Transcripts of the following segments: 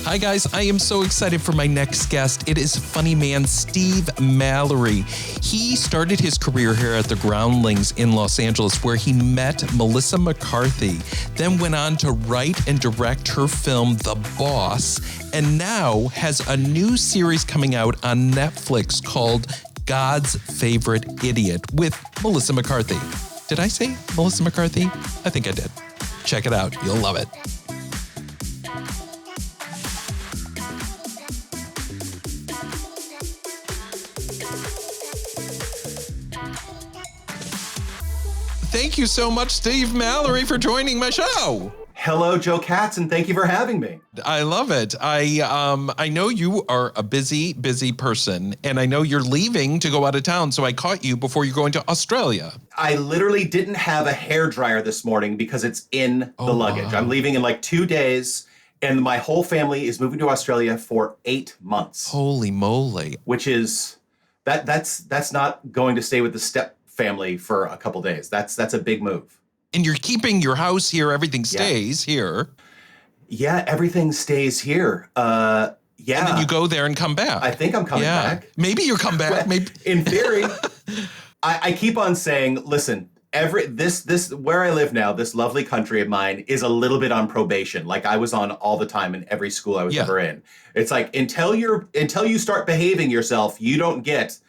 Hi, guys. I am so excited for my next guest. It is funny man Steve Mallory. He started his career here at the Groundlings in Los Angeles, where he met Melissa McCarthy, then went on to write and direct her film, The Boss, and now has a new series coming out on Netflix called God's Favorite Idiot with Melissa McCarthy. Did I say Melissa McCarthy? I think I did. Check it out. You'll love it. Thank you so much, Steve Mallory, for joining my show. Hello, Joe Katz, and thank you for having me. I love it. I know you are a busy person, and I know you're leaving to go out of town, so I caught you before you're going to Australia. I literally didn't have a hairdryer this morning because it's in the luggage. Wow. I'm leaving in like 2 days, and my whole family is moving to Australia for 8 months. Holy moly. Which is, that's not going to stay with the step family for a couple days. That's a big move. And you're keeping your house here. Everything stays here. Yeah, everything stays here. Yeah. And then you go there and come back. I think I'm coming back. Maybe you'll come back. Maybe. In theory. I keep on saying, listen, this where I live now, this lovely country of mine is a little bit on probation. Like I was on all the time in every school I was ever in. It's like until you start behaving yourself, you don't get,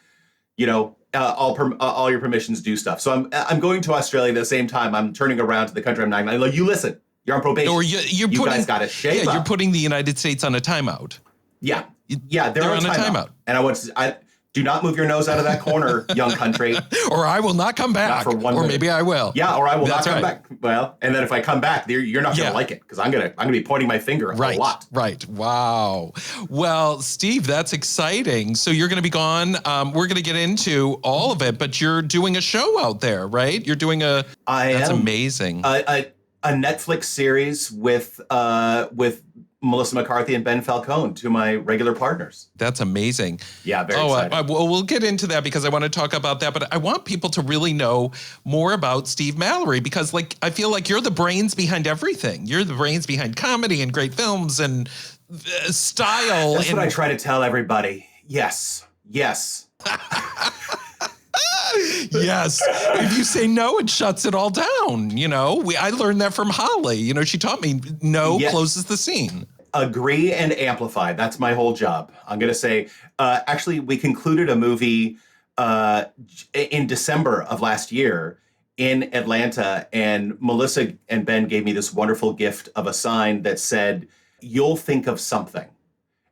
all your permissions do stuff. So I'm going to Australia at the same time. I'm turning around to the country I'm not. I'm like, you listen, you're on probation. Or you guys got to shape up. You're putting the United States on a timeout. Yeah, they're on a timeout. And I do not move your nose out of that corner, young country. Or I will not come back. Not for 1 minute. Or maybe I will. Yeah, or I will not come back. Well, and then if I come back, you're not going to like it because I'm gonna be pointing my finger a lot. Right. Wow. Well, Steve, that's exciting. So you're going to be gone. We're going to get into all of it, but you're doing a show out there, right? You're doing that's amazing. A Netflix series with Melissa McCarthy and Ben Falcone, two of my regular partners. That's amazing. Yeah, very exciting. We'll get into that because I want to talk about that, but I want people to really know more about Steve Mallory because I feel like you're the brains behind everything. You're the brains behind comedy and great films and style. That's what I try to tell everybody. Yes. Yes. If you say no, it shuts it all down. I learned that from Holly. She taught me no closes the scene. Agree and amplify. That's my whole job. I'm going to say, actually, we concluded a movie in December of last year in Atlanta, and Melissa and Ben gave me this wonderful gift of a sign that said, "You'll think of something."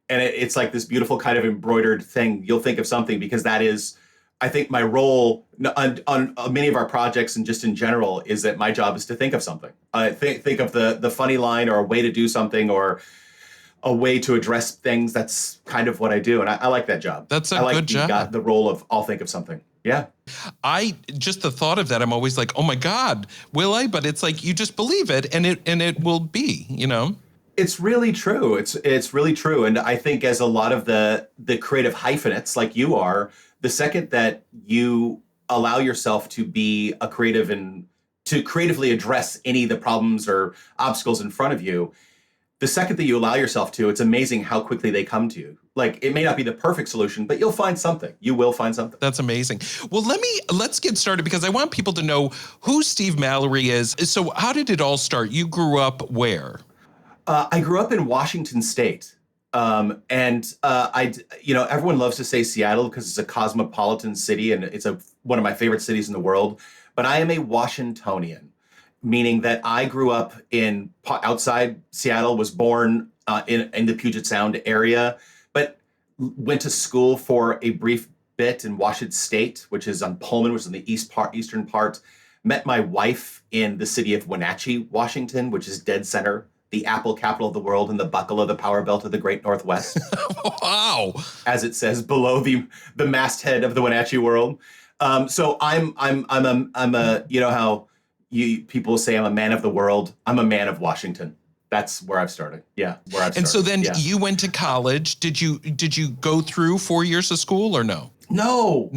And it's like this beautiful kind of embroidered thing. You'll think of something because that is, I think my role on many of our projects and just in general is that my job is to think of something. Think of the funny line or a way to do something or a way to address things. That's kind of what I do. And I like that job. That's a good job. Got the role of I'll think of something. Yeah. Just the thought of that, I'm always like, oh my God, will I? But it's like, you just believe it and it will be, It's really true. It's really true. And I think as a lot of the creative hyphenates like you are, the second that you allow yourself to be a creative and to creatively address any of the problems or obstacles in front of you, the second that you allow yourself to, it's amazing how quickly they come to you. Like it may not be the perfect solution, but you'll find something. You will find something. That's amazing. Well, let's get started because I want people to know who Steve Mallory is. So how did it all start? You grew up where? I grew up in Washington State. Everyone loves to say Seattle because it's a cosmopolitan city and it's one of my favorite cities in the world. But I am a Washingtonian, meaning that I grew up outside Seattle, was born in the Puget Sound area, but went to school for a brief bit in Washington State, which is on Pullman, which is in the eastern part. Met my wife in the city of Wenatchee, Washington, which is dead center, the apple capital of the world and the buckle of the power belt of the great Northwest. Wow. As it says below the masthead of the Wenatchee world. So I'm a, how people say I'm a man of the world. I'm a man of Washington. That's where I've started. Yeah. And so then you went to college. Did you go through 4 years of school or no? No.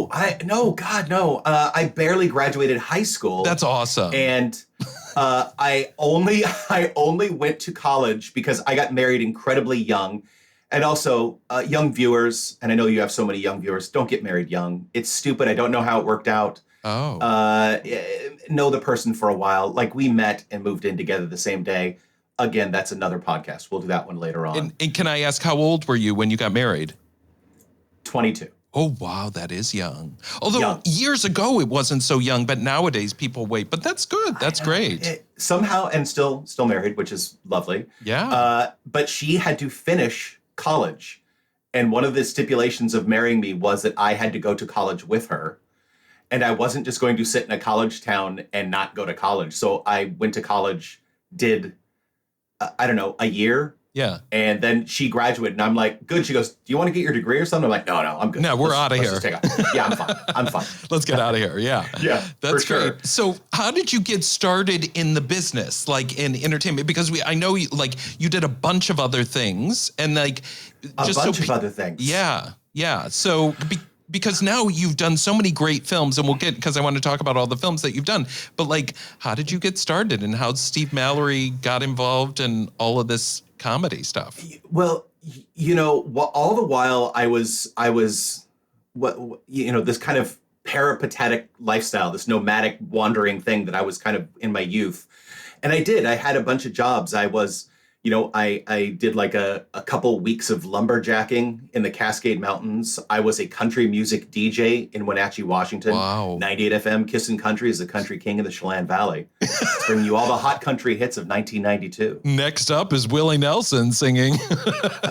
God, no. I barely graduated high school. That's awesome. And I only went to college because I got married incredibly young. And also, young viewers, and I know you have so many young viewers, don't get married young. It's stupid. I don't know how it worked out. Oh. Know the person for a while. Like, we met and moved in together the same day. Again, that's another podcast. We'll do that one later on. And can I ask, how old were you when you got married? 22. Oh, wow, that is young. Although years ago it wasn't so young, but nowadays people wait. But that's good. That's great. Somehow, and still married, which is lovely. Yeah. But she had to finish college. And one of the stipulations of marrying me was that I had to go to college with her. And I wasn't just going to sit in a college town and not go to college. So I went to college, did, I don't know, a year. Yeah. And then she graduated and I'm like, good. She goes, do you want to get your degree or something? I'm like, no, I'm good. No, we're out of here. Yeah, I'm fine. Let's get out of here. Yeah. Yeah. That's for great. sure. So how did you get started in the business, like in entertainment? Because I know you did a bunch of other things and like a bunch of other things. Yeah. Yeah. So because now you've done so many great films and because I want to talk about all the films that you've done, but like, how did you get started and how Steve Mallory got involved in all of this comedy stuff? Well, all the while I was this kind of peripatetic lifestyle, this nomadic wandering thing that I was kind of in my youth. And I had a bunch of jobs. I was, I did like a couple weeks of lumberjacking in the Cascade Mountains. I was a country music DJ in Wenatchee, Washington. Wow. 98 FM, Kissin' Country is the country king of the Chelan Valley. Bringing you all the hot country hits of 1992. Next up is Willie Nelson singing.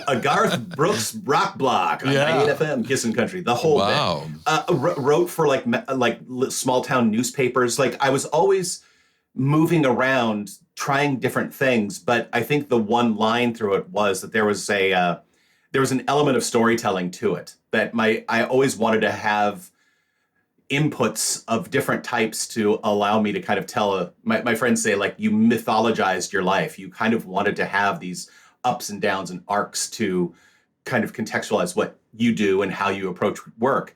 A Garth Brooks rock block on 98 FM, Kissin' Country, the whole bit. Wrote for like small town newspapers. Like, I was always moving around, trying different things, but I think the one line through it was that there was an element of storytelling to it, that I always wanted to have inputs of different types to allow me to kind of tell my friends say, like, you mythologized your life. You kind of wanted to have these ups and downs and arcs to kind of contextualize what you do and how you approach work.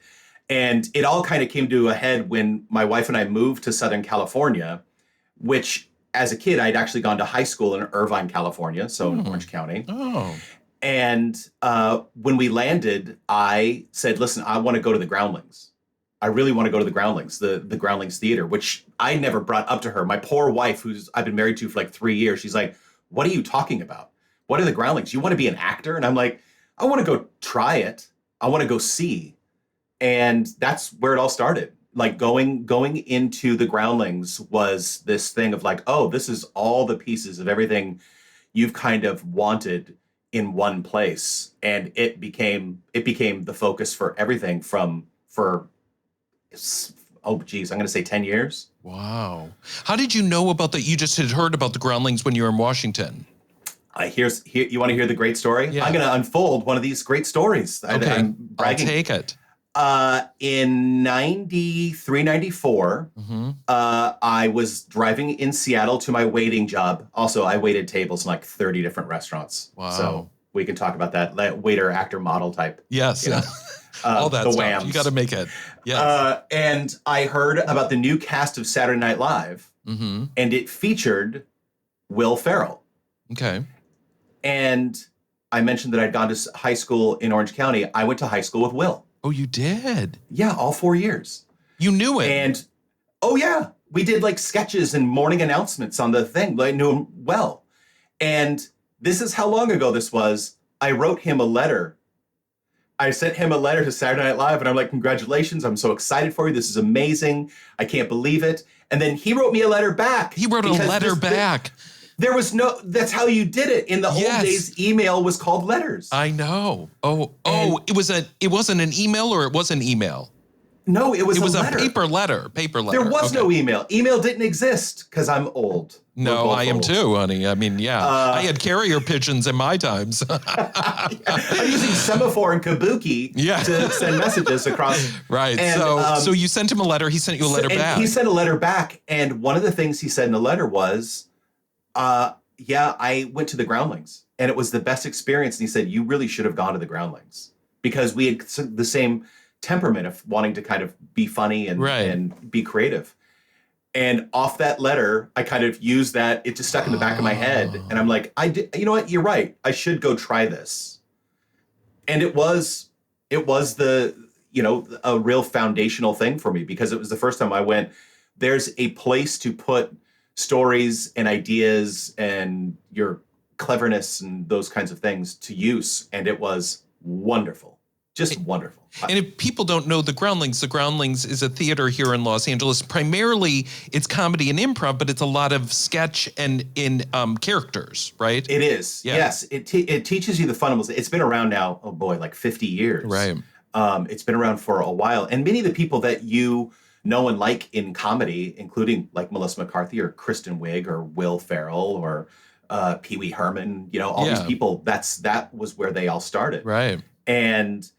And it all kind of came to a head when my wife and I moved to Southern California, which as a kid, I'd actually gone to high school in Irvine, California, so in Orange County. Oh. And when we landed, I said, listen, I want to go to the Groundlings. I really want to go to the Groundlings, the Groundlings Theater, which I never brought up to her. My poor wife, who's I've been married to for like 3 years, she's like, what are you talking about? What are the Groundlings? You want to be an actor? And I'm like, I want to go try it. I want to go see. And that's where it all started. Like going into the Groundlings was this thing of like, oh, this is all the pieces of everything you've kind of wanted in one place. And it became the focus for everything for I'm going to say 10 years. Wow. How did you know about that? You just had heard about the Groundlings when you were in Washington. You want to hear the great story? Yeah. I'm going to unfold one of these great stories. Okay. I'm bragging. I'll take it. In 93, 94, I was driving in Seattle to my waiting job. Also, I waited tables in like 30 different restaurants. Wow. So we can talk about that waiter, actor, model type. Yes. All that stuff. Whams. You got to make it. Yes. And I heard about the new cast of Saturday Night Live, and it featured Will Ferrell. Okay. And I mentioned that I'd gone to high school in Orange County. I went to high school with Will. Oh, you did? Yeah, all 4 years. You knew it? And, oh yeah, we did like sketches and morning announcements on the thing. I knew him well. And this is how long ago this was. I wrote him a letter. I sent him a letter to Saturday Night Live, and I'm like, congratulations, I'm so excited for you. This is amazing. I can't believe it. And then he wrote me a letter back. He wrote a letter back. There was that's how you did it. In the old days, email was called letters. I know. It wasn't an email, or it was an email? No, it was a letter. paper letter. There was no email. Email didn't exist because I'm old. No, I am too, honey. I mean, yeah. I had carrier pigeons in my times. I'm using semaphore and kabuki to send messages across. Right. And, so you sent him a letter. He sent you a letter back. He sent a letter back. And one of the things he said in the letter was, I went to the Groundlings and it was the best experience. And he said, you really should have gone to the Groundlings because we had the same temperament of wanting to kind of be funny and be creative. And off that letter, I kind of used that. It just stuck in the back of my head. And I'm like, you know what? You're right. I should go try this. And it was the, a real foundational thing for me, because it was the first time I went, there's a place to put stories and ideas and your cleverness and those kinds of things to use. And it was wonderful. Just wonderful. And if people don't know the Groundlings is a theater here in Los Angeles. Primarily, it's comedy and improv, but it's a lot of sketch and in characters, right? It is. Yeah. Yes. It teaches you the fundamentals. It's been around now, oh boy, like 50 years. Right. It's been around for a while. And many of the people that you know and like in comedy, including like Melissa McCarthy or Kristen Wiig or Will Ferrell or Pee Wee Herman, all these people, that was where they all started. Right. And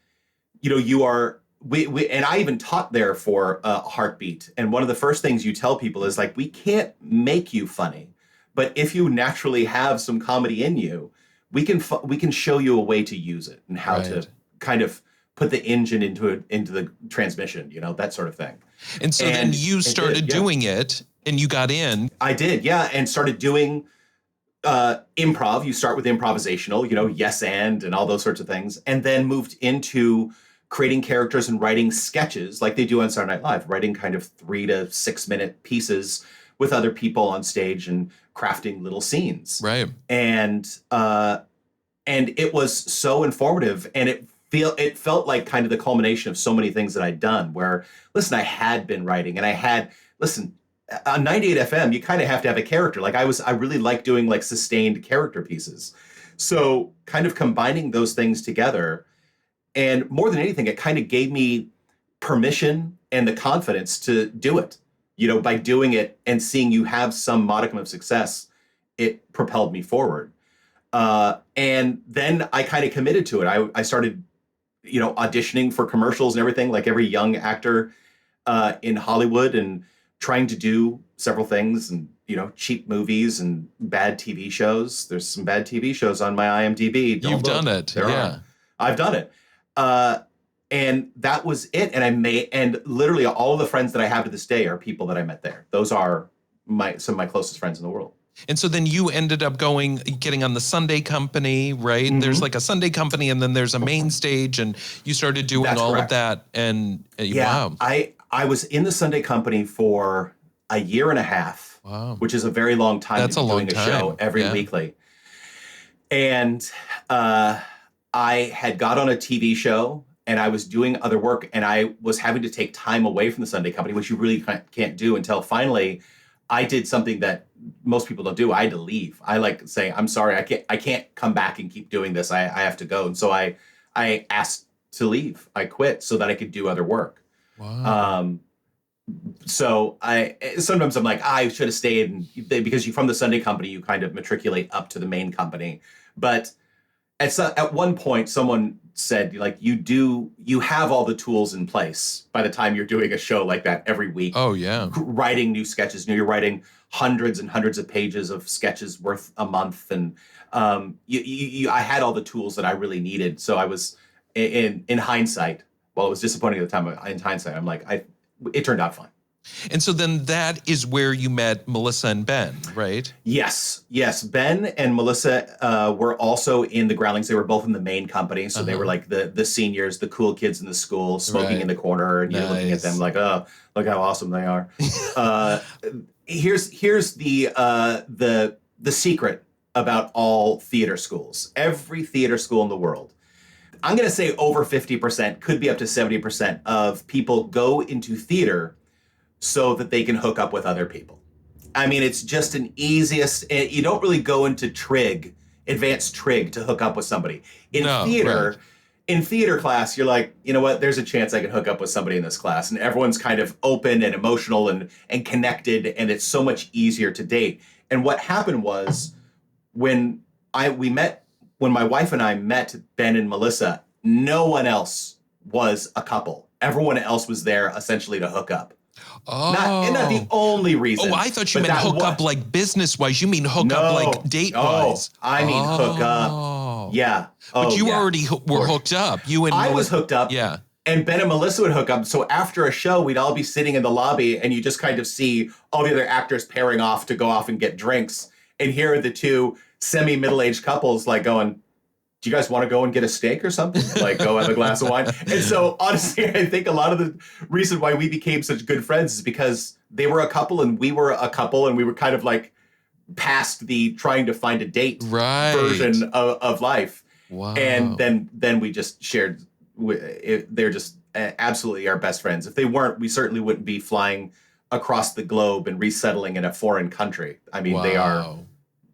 and I even taught there for a Heartbeat. And one of the first things you tell people is like, we can't make you funny, but if you naturally have some comedy in you, we can show you a way to use it and how to kind of put the engine into the transmission, that sort of thing. And so then you started doing it and you got in. I did. Yeah. And started doing improv. You start with improvisational, yes and all those sorts of things, and then moved into creating characters and writing sketches like they do on Saturday Night Live, writing kind of 3 to 6 minute pieces with other people on stage and crafting little scenes. Right. And it was so informative, and it felt like kind of the culmination of so many things that I'd done where, listen, I had been writing and on 98 FM, you kind of have to have a character. Like I really like doing like sustained character pieces. So kind of combining those things together, and more than anything, it kind of gave me permission and the confidence to do it. By doing it and seeing you have some modicum of success, it propelled me forward. And then I kind of committed to it. I started, auditioning for commercials and everything, like every young actor in Hollywood, and trying to do several things, and cheap movies and bad TV shows. There's some bad TV shows on my IMDb. You've done it. Yeah. I've done it. And that was it. And literally all of the friends that I have to this day are people that I met there. Those are some of my closest friends in the world. And so then you ended up getting on the Sunday Company, right? Mm-hmm. There's like a Sunday Company, and then there's a main stage, and you started doing That's correct. Of that. And wow. I was in the Sunday Company for a year and a half, wow. which is a very long time. That's to be doing a show every weekly. And I had got on a TV show, and I was doing other work, and I was having to take time away from the Sunday Company, which you really can't do, until finally I did something that most people don't do. I had to leave. I like saying, I'm sorry, I can't come back and keep doing this. I have to go. And so I asked to leave. I quit so that I could do other work. Wow. So sometimes I'm like, I should have stayed, because from the Sunday Company, you kind of matriculate up to the main company. But at one point, someone said, like, you have all the tools in place by the time you're doing a show like that every week. Oh, yeah. Writing new sketches. You're writing hundreds and hundreds of pages of sketches worth a month. And I had all the tools that I really needed. So I was, in hindsight, while it was disappointing at the time, in hindsight, I'm like, it turned out fine. And so then that is where you met Melissa and Ben, right? Yes. Ben and Melissa were also in the Groundlings. They were both in the main company. So they were like the seniors, the cool kids in the school, smoking in the corner. And you're looking at them like, oh, look how awesome they are. Here's the secret about all theater schools. Every theater school in the world, I'm going to say over 50%, could be up to 70% of people go into theater so that they can hook up with other people. I mean, it's just an easiest, you don't really go into advanced trig to hook up with somebody. In theater class, you're like, you know what, there's a chance I can hook up with somebody in this class. And everyone's kind of open and emotional and connected, and it's so much easier to date. And what happened was when my wife and I met Ben and Melissa, no one else was a couple. Everyone else was there essentially to hook up. Oh. Not the only reason. Oh, I thought you meant hook up like business-wise. You mean hook up like date-wise. I mean hook up. Yeah. But you already were hooked up. You and I was hooked up. Yeah. And Ben and Melissa would hook up. So after a show, we'd all be sitting in the lobby and you just kind of see all the other actors pairing off to go off and get drinks. And here are the two semi-middle-aged couples like going, do you guys want to go and get a steak or something? Like go have a glass of wine. And so honestly, I think a lot of the reason why we became such good friends is because they were a couple and we were a couple and we were kind of like past the trying to find a date version of life. Wow. And then we just shared. They're just absolutely our best friends. If they weren't, we certainly wouldn't be flying across the globe and resettling in a foreign country. I mean, they are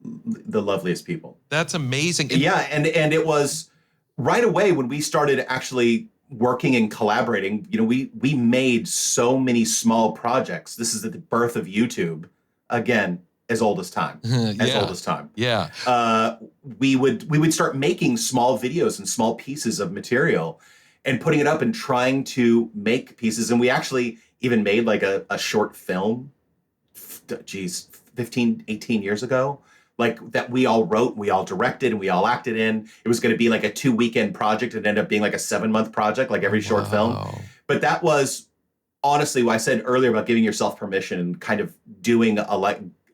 the loveliest people. That's amazing. Yeah, and it was right away when we started actually working and collaborating. You know, we made so many small projects. This is the birth of YouTube. Again, as old as time. Old as time. Yeah. We would start making small videos and small pieces of material and putting it up and trying to make pieces. And we actually even made like a short film, 15, 18 years ago, like that we all wrote, we all directed, and we all acted in. It was going to be like a 2-weekend project. It ended up being like a 7-month project, like every short film. But that was honestly what I said earlier about giving yourself permission and kind of doing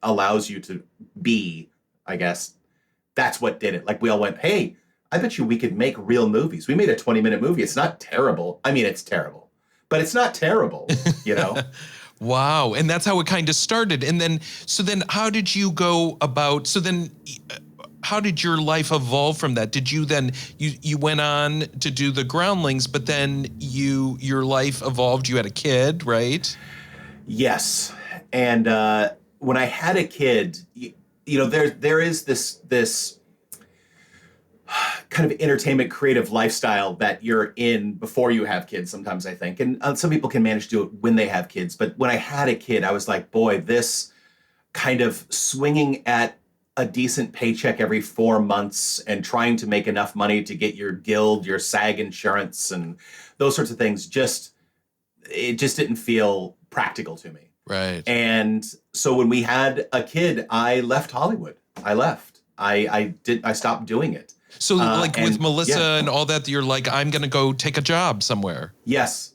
allows you to be, I guess. That's what did it. Like we all went, hey, I bet you we could make real movies. We made a 20-minute movie. It's not terrible. I mean, it's terrible, but it's not terrible, you know? Wow. And that's how it kind of started. And then, how did you go about, how did your life evolve from that? Did you then, you went on to do the Groundlings, but then your life evolved. You had a kid, right? Yes. And when I had a kid, you know, there is this kind of entertainment creative lifestyle that you're in before you have kids sometimes, I think. And some people can manage to do it when they have kids. But when I had a kid, I was like, boy, this kind of swinging at a decent paycheck every 4 months and trying to make enough money to get your guild, your SAG insurance and those sorts of things, it just didn't feel practical to me. Right. And so when we had a kid, I left Hollywood. I left. I stopped doing it. So with Melissa and all that, you're like, I'm going to go take a job somewhere. Yes.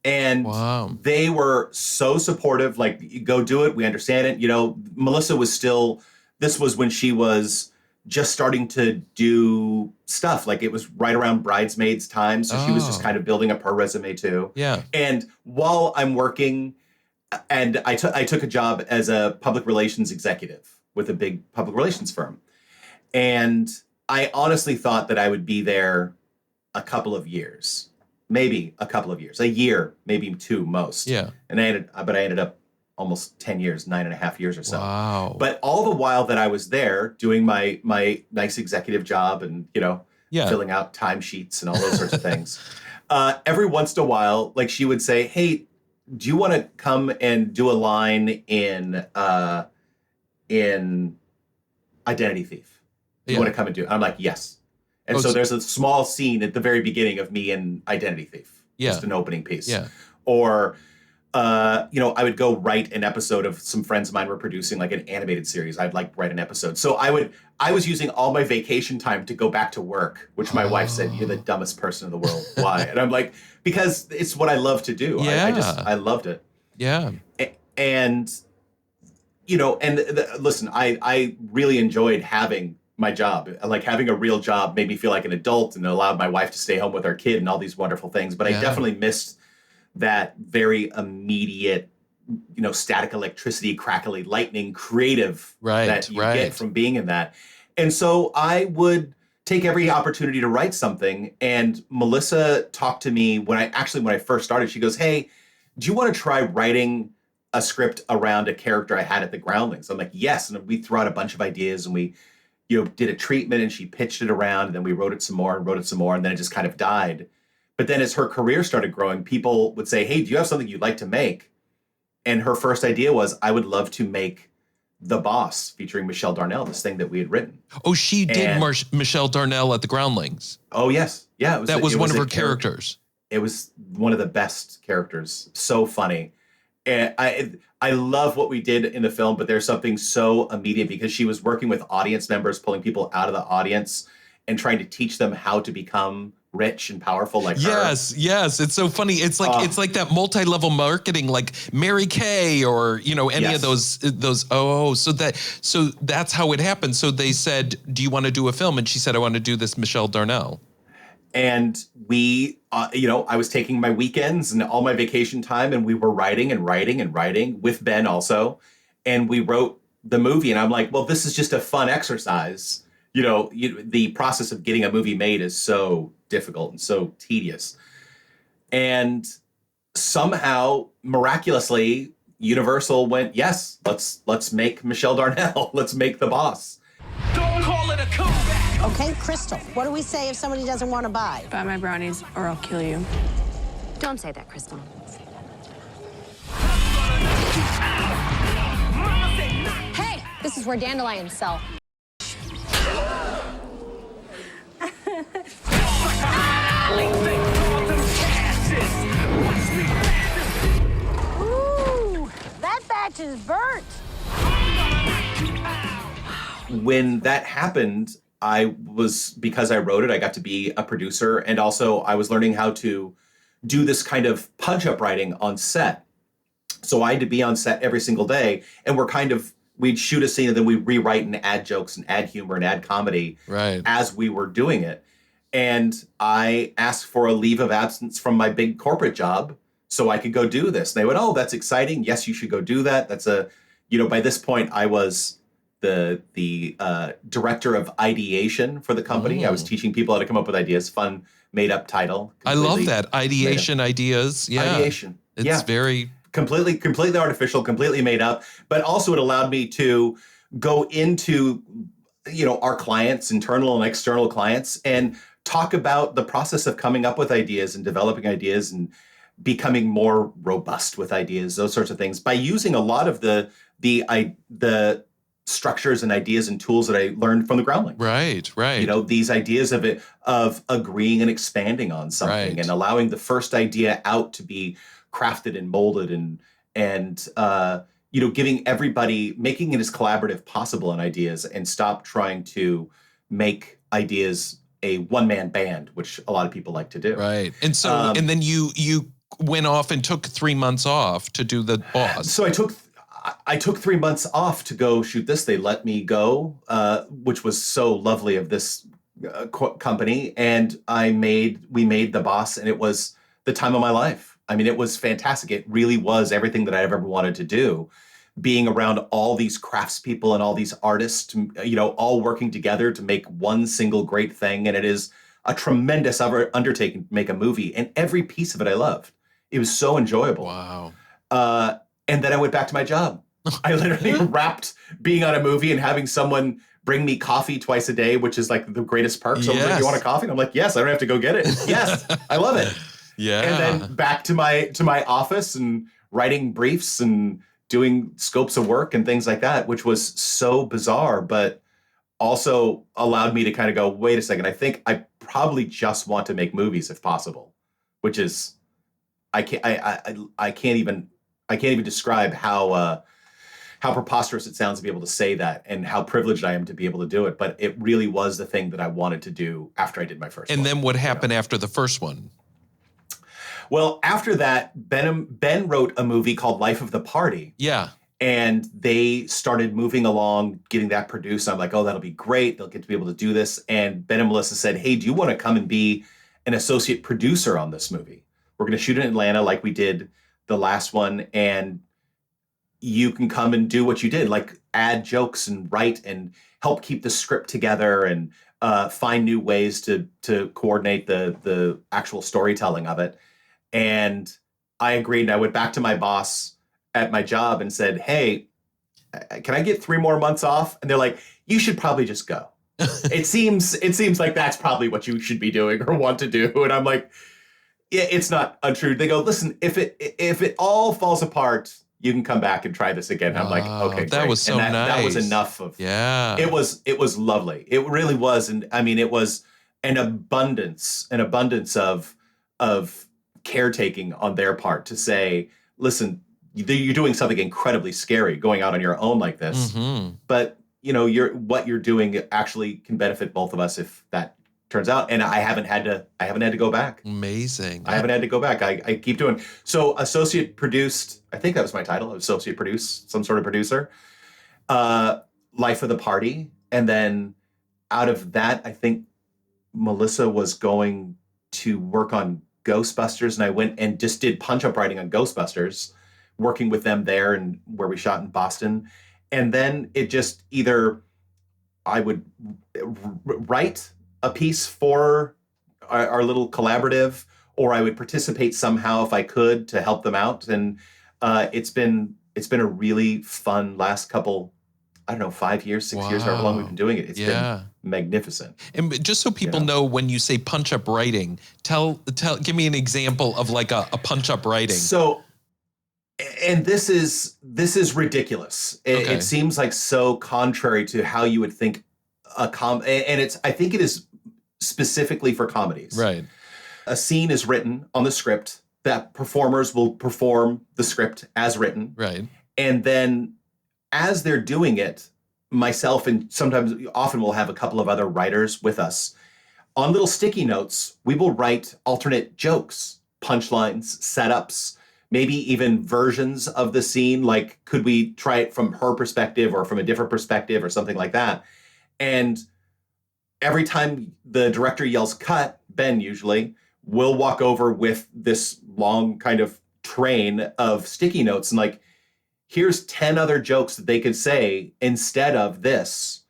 And they were so supportive, like, go do it. We understand it. You know, Melissa this was when she was just starting to do stuff. Like it was right around Bridesmaids time. So she was just kind of building up her resume too. Yeah. And while I'm working, and I took a job as a public relations executive with a big public relations firm. And I honestly thought that I would be there a couple of years, maybe a couple of years, a year, maybe 2 most. Yeah. And I ended up almost 10 years, 9.5 years or so. Wow. But all the while that I was there doing my nice executive job and, you know, filling out timesheets and all those sorts of things, every once in a while, like she would say, hey, do you want to come and do a line in Identity Thief? You want to come and do it? I'm like, yes. And so there's a small scene at the very beginning of me in Identity Thief. Just an opening piece. Yeah. Or, you know, I would go write an episode of some friends of mine were producing like an animated series. I'd like write an episode. So I was using all my vacation time to go back to work, which my wife said, you're the dumbest person in the world. Why? And I'm like, because it's what I love to do. Yeah. I loved it. Yeah. And, you know, and listen, I really enjoyed having my job. Like having a real job made me feel like an adult and allowed my wife to stay home with our kid and all these wonderful things. But I definitely missed that very immediate, you know, static electricity, crackly lightning, creative that you get from being in that. And so I would take every opportunity to write something. And Melissa talked to me when I first started, she goes, hey, do you want to try writing a script around a character I had at the Groundlings? I'm like, yes. And we threw out a bunch of ideas and we, you know, did a treatment and she pitched it around and then we wrote it some more and then it just kind of died. But then as her career started growing, people would say, hey, do you have something you'd like to make? And her first idea was, I would love to make The Boss featuring Michelle Darnell, this thing that we had written. Oh, she did Michelle Darnell at the Groundlings. Oh, yes. Yeah. That was one of her characters. It was one of the best characters. So funny. And I love what we did in the film, but there's something so immediate because she was working with audience members, pulling people out of the audience and trying to teach them how to become rich and powerful like her. Yes. It's so funny. It's like that multi-level marketing, like Mary Kay or, any of those. So that's how it happened. So they said, do you want to do a film? And she said, I want to do this Michelle Darnell. And we, I was taking my weekends and all my vacation time, and we were writing with Ben also. And we wrote the movie, and I'm like, well, this is just a fun exercise. The process of getting a movie made is so difficult and so tedious. And somehow, miraculously, Universal went, yes, let's make Michelle Darnell. Let's make The Boss. Don't call it a comeback. Okay, Crystal, what do we say if somebody doesn't want to buy? Buy my brownies or I'll kill you. Don't say that, Crystal. Hey, this is where dandelions sell. Ooh, that batch is burnt. When that happened, because I wrote it, I got to be a producer. And also I was learning how to do this kind of punch-up writing on set. So I had to be on set every single day. And we'd shoot a scene and then we'd rewrite and add jokes and add humor and add comedy as we were doing it. And I asked for a leave of absence from my big corporate job so I could go do this. And they went, oh, that's exciting. Yes, you should go do that. That's by this point I was the director of ideation for the company. I was teaching people how to come up with ideas. Fun, made up title. I love that. Ideation ideas. Yeah. Ideation. It's very completely artificial, completely made up. But also it allowed me to go into, our clients, internal and external clients, and talk about the process of coming up with ideas and developing ideas and becoming more robust with ideas, those sorts of things, by using a lot of the structures and ideas and tools that I learned from the Groundlings. Right. These ideas of agreeing and expanding on something and allowing the first idea out to be crafted and molded and giving everybody, making it as collaborative possible in ideas, and stop trying to make ideas a one-man band, which a lot of people like to do. Right. And so, and then you went off and took 3 months off to do The Boss. So I took 3 months off to go shoot this. They let me go, which was so lovely of this company. And we made The Boss, and it was the time of my life. I mean, it was fantastic. It really was everything that I've ever wanted to do. Being around all these craftspeople and all these artists, all working together to make one single great thing. And it is a tremendous undertaking to make a movie. And every piece of it I loved. It was so enjoyable. Wow. And then I went back to my job. I literally wrapped being on a movie and having someone bring me coffee twice a day, which is like the greatest perk. So like, you want a coffee? And I'm like, yes, I don't have to go get it. Yes, I love it. Yeah. And then back to my office and writing briefs and doing scopes of work and things like that, which was so bizarre, but also allowed me to kind of go, wait a second, I think I probably just want to make movies if possible, which is, I can't even describe how preposterous it sounds to be able to say that and how privileged I am to be able to do it. But it really was the thing that I wanted to do after I did my first one. And then what happened after the first one? Well, after that, Ben wrote a movie called Life of the Party. Yeah. And they started moving along, getting that produced. I'm like, oh, that'll be great. They'll get to be able to do this. And Ben and Melissa said, hey, do you want to come and be an associate producer on this movie? We're going to shoot in Atlanta like we did the last one. And you can come and do what you did, like add jokes and write and help keep the script together and find new ways to coordinate the actual storytelling of it. And I agreed. And I went back to my boss at my job and said, hey, can I get 3 more months off? And they're like, you should probably just go. It seems like that's probably what you should be doing or want to do. And I'm like, yeah, it's not untrue. They go, listen, if it all falls apart, you can come back and try this again. And I'm like, okay, that great. was so and nice. That was enough of. Yeah. It was lovely. It really was. And I mean, it was an abundance of caretaking on their part to say, listen, you're doing something incredibly scary going out on your own like this, but what you're doing actually can benefit both of us if that turns out. And I haven't had to go back. Amazing. I haven't had to go back. I keep doing. So associate produced, I think that was my title, associate produce, some sort of producer, Life of the Party. And then out of that, I think Melissa was going to work on Ghostbusters, and I went and just did punch-up writing on Ghostbusters, working with them there and where we shot in Boston. And then it just either I would write a piece for our little collaborative, or I would participate somehow if I could to help them out. And it's been a really fun last couple, I don't know, 5 years, 6 years, however long we've been doing it. It's been magnificent. And just so people know, when you say punch-up writing, give me an example of like a punch-up writing. So, and this is ridiculous. It seems like so contrary to how you would think and I think it is specifically for comedies. Right. A scene is written on the script that performers will perform the script as written. Right. And then as they're doing it, myself and often we'll have a couple of other writers with us. On little sticky notes, we will write alternate jokes, punchlines, setups, maybe even versions of the scene. Like, could we try it from her perspective or from a different perspective or something like that? And every time the director yells cut, Ben usually will walk over with this long kind of train of sticky notes and like, here's 10 other jokes that they could say instead of this,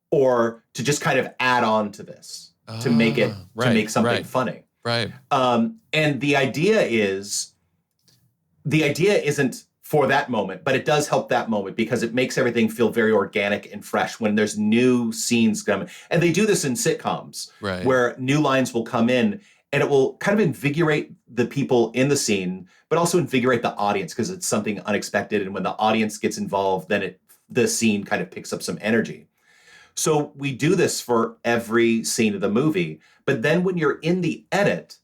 or to just kind of add on to this to make it, to make something funny. Right. And the idea isn't for that moment, but it does help that moment because it makes everything feel very organic and fresh when there's new scenes coming. And they do this in sitcoms where new lines will come in and it will kind of invigorate the people in the scene, but also invigorate the audience because it's something unexpected. And when the audience gets involved, then the scene kind of picks up some energy. So we do this for every scene of the movie. But then when you're in the edit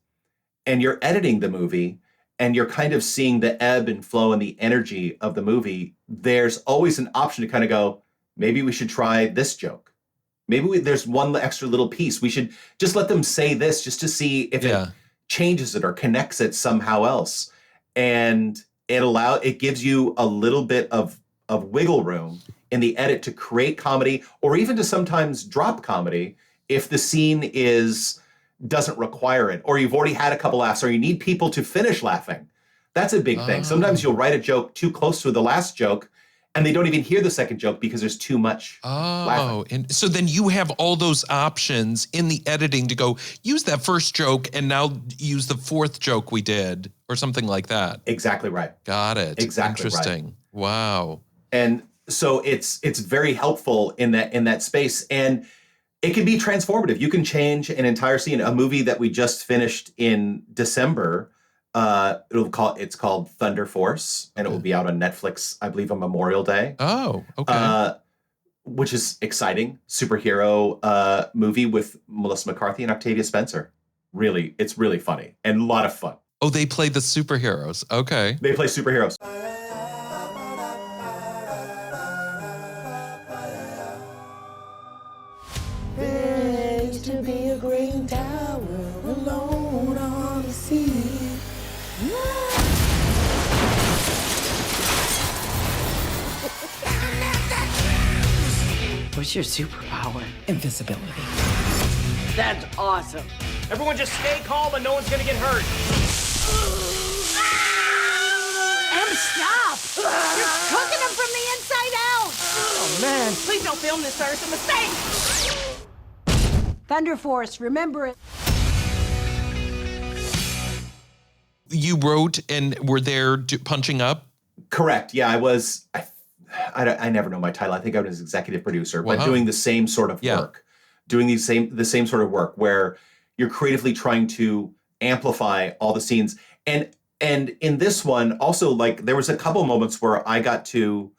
and you're editing the movie and you're kind of seeing the ebb and flow and the energy of the movie, there's always an option to kind of go, maybe we should try this joke. Maybe there's one extra little piece. We should just let them say this just to see if it changes it or connects it somehow else. And it gives you a little bit of wiggle room in the edit to create comedy or even to sometimes drop comedy if the scene doesn't require it, or you've already had a couple laughs, or you need people to finish laughing. That's a big thing. Sometimes you'll write a joke too close to the last joke and they don't even hear the second joke because there's too much laughing. And so then you have all those options in the editing to go, use that first joke and now use the fourth joke we did or something like that. Exactly right. Got it. Exactly Interesting. Right. Wow. And so it's very helpful in that space. And it can be transformative. You can change an entire scene. A movie that we just finished in December, it's called Thunder Force, and it will be out on Netflix, I believe, on Memorial Day. Oh, okay. Which is exciting. Superhero movie with Melissa McCarthy and Octavia Spencer. Really, it's really funny and a lot of fun. Oh, they play the superheroes. Okay. They play superheroes. To be a green tower alone on the sea. What's your superpower? Invisibility. That's awesome. Everyone just stay calm and no one's gonna get hurt. Em, stop! You're cooking them from the inside out! Oh, man. Please don't film this, sir. It's a mistake. Thunder Force, remember it. You wrote and were there punching up? Correct. Yeah, I was. I never know my title. I think I was executive producer, but doing the same sort of work, doing the same sort of work where you're creatively trying to amplify all the scenes. And in this one, also, like, there was a couple moments where I got to,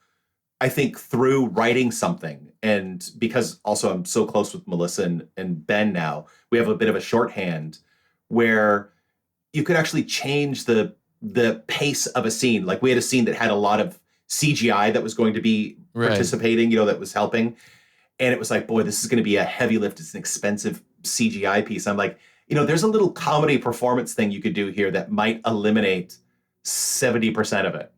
I think, through writing something, and because also I'm so close with Melissa and Ben now, we have a bit of a shorthand where you could actually change the pace of a scene. Like, we had a scene that had a lot of CGI that was going to be participating, that was helping. And it was like, boy, this is going to be a heavy lift. It's an expensive CGI piece. I'm like, there's a little comedy performance thing you could do here that might eliminate 70% of it.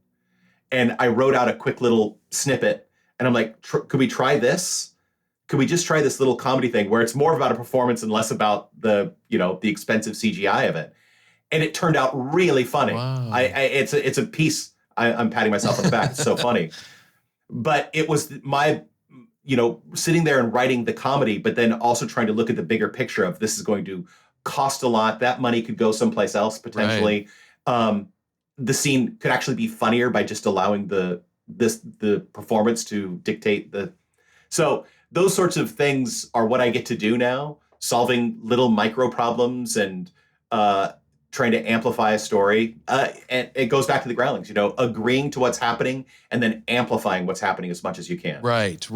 And I wrote out a quick little snippet, and I'm like, could we try this? Could we just try this little comedy thing where it's more about a performance and less about the expensive CGI of it? And it turned out really funny. Wow. It's a piece. I'm patting myself on the back. It's so funny. But it was my, sitting there and writing the comedy, but then also trying to look at the bigger picture of this is going to cost a lot. That money could go someplace else potentially. Right. The scene could actually be funnier by just allowing the performance to dictate the. So those sorts of things are what I get to do now, solving little micro problems and trying to amplify a story. And it goes back to the Groundlings, agreeing to what's happening and then amplifying what's happening as much as you can. Right.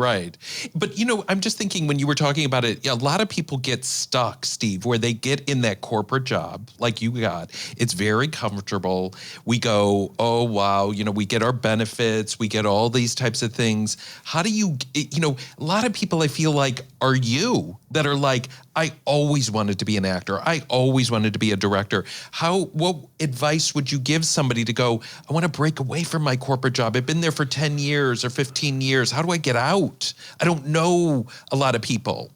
But, I'm just thinking when you were talking about it, a lot of people get stuck, Steve, where they get in that corporate job like you got. It's very comfortable. We go, oh, wow, we get our benefits. We get all these types of things. How do you, a lot of people I feel like are you that are like, I always wanted to be an actor. I always wanted to be a director. What advice would you give somebody to go, I want to break away from my corporate job. I've been there for 10 years or 15 years. How do I get out? I don't know a lot of people.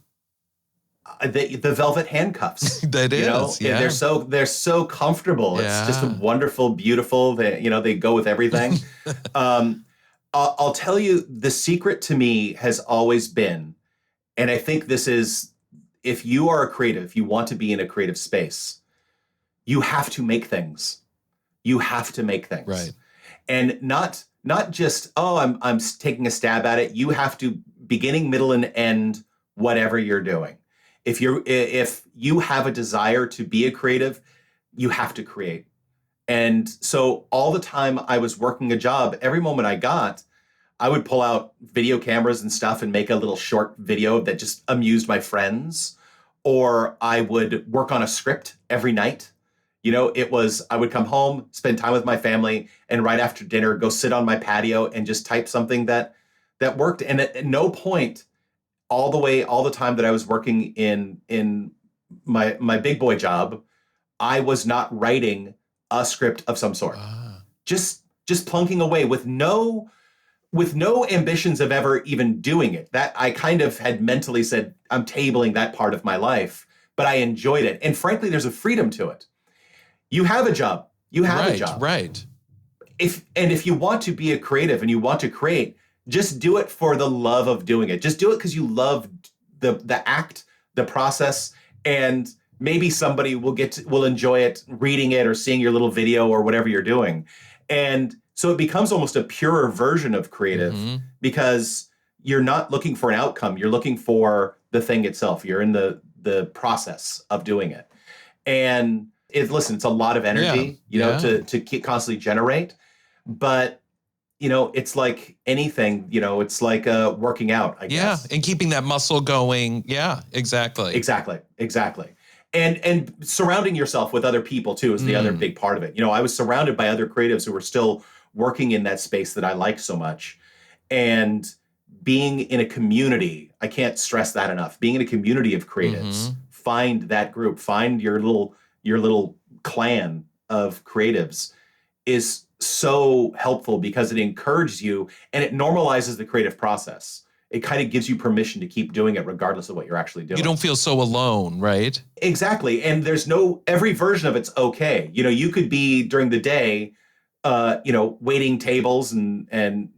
The velvet handcuffs. That is, yeah. They're so comfortable. Yeah. It's just wonderful, beautiful. They go with everything. I'll tell you, the secret to me has always been, and I think this is, if you are a creative, if you want to be in a creative space, you have to make things. You have to make things. Right. And not just, I'm taking a stab at it. You have to, beginning, middle, and end, whatever you're doing. If you have a desire to be a creative, you have to create. And so all the time I was working a job, every moment I got, I would pull out video cameras and stuff and make a little short video that just amused my friends. Or I would work on a script every night. I would come home, spend time with my family, and right after dinner, go sit on my patio and just type something that worked. And at no point, all the time that I was working in my big boy job, I was not writing a script of some sort. Just plunking away with no ambitions of ever even doing it. That I kind of had mentally said, I'm tabling that part of my life, but I enjoyed it. And frankly, there's a freedom to it. You have a job. You have a job. Right. If you want to be a creative and you want to create, just do it for the love of doing it. Just do it because you love the act, the process, and maybe somebody will enjoy it, reading it or seeing your little video or whatever you're doing. And so it becomes almost a purer version of creative because you're not looking for an outcome. You're looking for the thing itself. You're in the process of doing it. And it's a lot of energy, to keep constantly generate. But, it's like anything, it's like working out, I guess. Yeah, and keeping that muscle going. Yeah, exactly. Exactly. And surrounding yourself with other people, too, is the other big part of it. I was surrounded by other creatives who were still working in that space that I like so much. And being in a community, I can't stress that enough. Being in a community of creatives, find that group, find your little clan of creatives is so helpful because it encourages you and it normalizes the creative process. It kind of gives you permission to keep doing it regardless of what you're actually doing. You don't feel so alone, right? Exactly. And every version of it's okay. You could be during the day, waiting tables and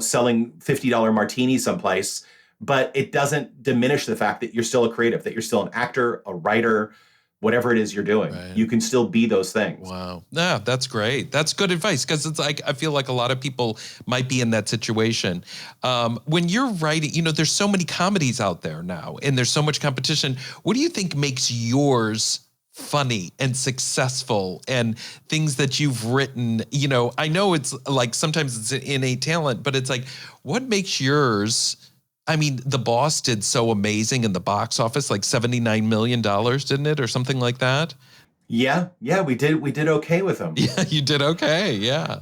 selling $50 martinis someplace, but it doesn't diminish the fact that you're still a creative, that you're still an actor, a writer, whatever it is you're doing. Right. You can still be those things. Wow. Yeah, that's great. That's good advice because it's like, I feel like a lot of people might be in that situation. When you're writing, there's so many comedies out there now and there's so much competition. What do you think makes yours funny and successful and things that you've written? I know it's like sometimes it's an innate talent, but it's like, what makes yours? I mean, The Boss did so amazing in the box office, like $79 million, didn't it? Or something like that. Yeah, we did okay with them. Yeah, you did okay, yeah.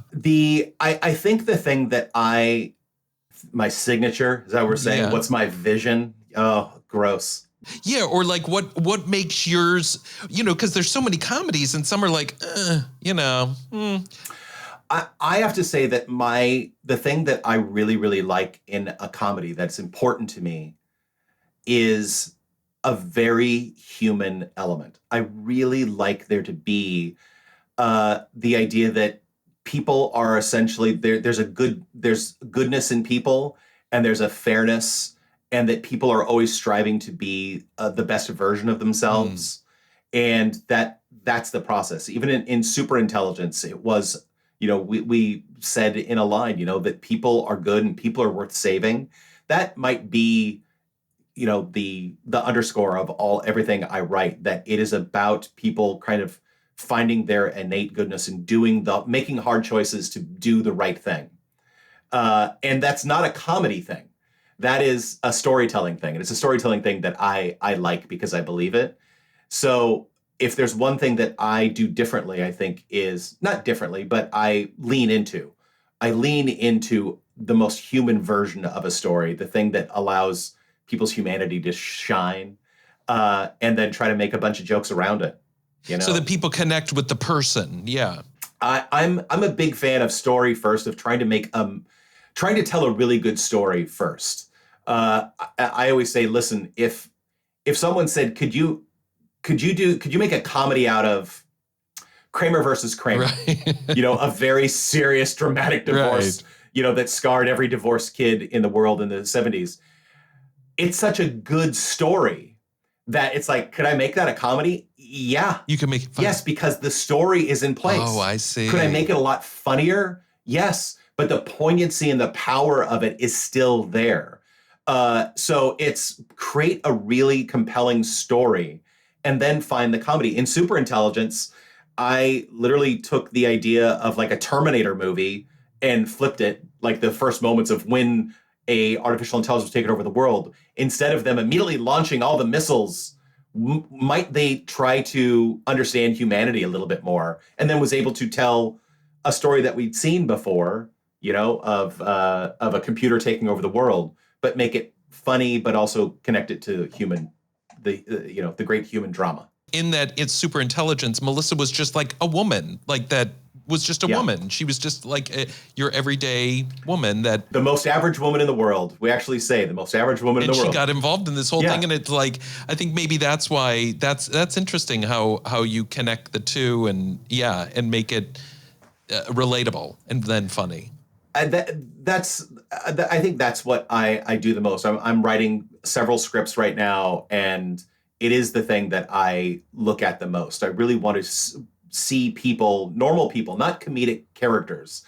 I think the thing that my signature, is that what we're saying? Yeah. What's my vision? Oh, gross. Yeah, or like what makes yours, because there's so many comedies and some are like, I have to say that the thing that I really, really like in a comedy that's important to me is a very human element. I really like there to be the idea that people are essentially there's goodness in people, and there's a fairness, and that people are always striving to be the best version of themselves, and that's the process. Even in Superintelligence, it was, we said in a line, that people are good and people are worth saving. That might be, the underscore of everything I write, that it is about people kind of finding their innate goodness and making hard choices to do the right thing. And that's not a comedy thing. That is a storytelling thing. And it's a storytelling thing that I like because I believe it. So if there's one thing that I do differently, I think is not differently, but I lean into the most human version of a story, the thing that allows people's humanity to shine, and then try to make a bunch of jokes around it. So that people connect with the person. Yeah. I'm a big fan of story first, of trying to tell a really good story first. I always say, listen, if someone said, could you make a comedy out of Kramer versus Kramer, right. A very serious, dramatic divorce, right. That scarred every divorced kid in the world in the 70s. It's such a good story that it's like, could I make that a comedy? Yeah. You can make it funny. Yes, because the story is in place. Oh, I see. Could I make it a lot funnier? Yes, but the poignancy and the power of it is still there. So it's create a really compelling story and then find the comedy. In Superintelligence, I literally took the idea of like a Terminator movie and flipped it, like the first moments of when a artificial intelligence was taking over the world. Instead of them immediately launching all the missiles, might they try to understand humanity a little bit more? And then was able to tell a story that we'd seen before, of a computer taking over the world, but make it funny, but also connect it to the great human drama. In that it's Superintelligence, Melissa was just like a woman, like that was just a woman. She was just like your everyday woman. That the most average woman in the world. We actually say the most average woman in the world. And she got involved in this whole thing, and it's like, I think maybe that's why that's interesting how you connect the two and make it relatable and then funny. I think that's what I do the most. I'm writing several scripts right now, and it is the thing that I look at the most. I really want to see people, normal people, not comedic characters,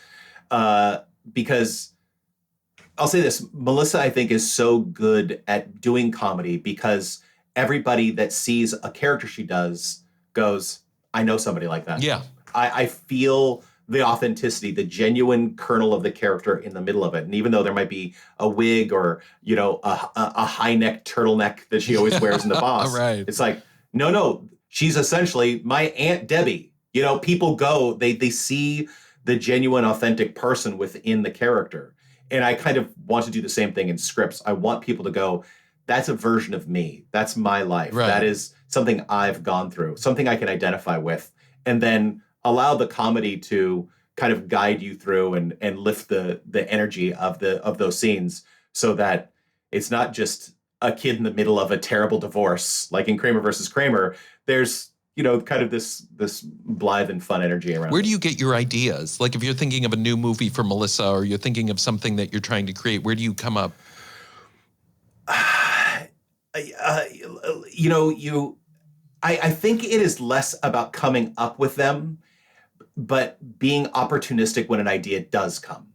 because I'll say this, Melissa, I think, is so good at doing comedy because everybody that sees a character she does goes, I know somebody like that. Yeah. I feel the authenticity, the genuine kernel of the character in the middle of it. And even though there might be a wig or, a high neck turtleneck that she always wears in The Boss, right. It's like, no, she's essentially my Aunt Debbie. People go, they see the genuine, authentic person within the character. And I kind of want to do the same thing in scripts. I want people to go, that's a version of me. That's my life. Right. That is something I've gone through, something I can identify with. And then allow the comedy to kind of guide you through and lift the energy of those scenes, so that it's not just a kid in the middle of a terrible divorce, like in Kramer versus Kramer. There's, kind of this blithe and fun energy around. Where do you get your ideas? Like if you're thinking of a new movie for Melissa, or you're thinking of something that you're trying to create, where do you come up? I think it is less about coming up with them, but being opportunistic when an idea does come.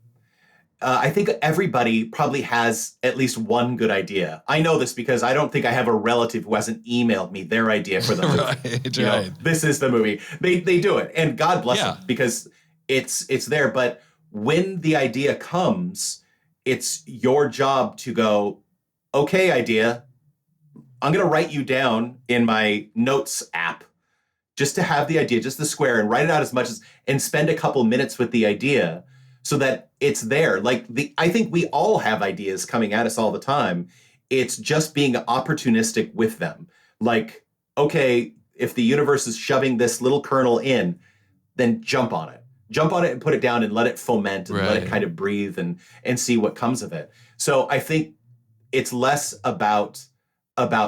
I think everybody probably has at least one good idea. I know this because I don't think I have a relative who hasn't emailed me their idea for the movie. Right. This is the movie. They do it, and God bless them, because it's there. But when the idea comes, it's your job to go, okay, idea, I'm going to write you down in my notes app just to have the idea, just the square, and write it out as much as, and spend a couple minutes with the idea so that it's there. I think we all have ideas coming at us all the time. It's just being opportunistic with them. Like, okay, if the universe is shoving this little kernel in, then jump on it. Jump on it and put it down and let it foment and let it kind of breathe and see what comes of it. So I think it's less about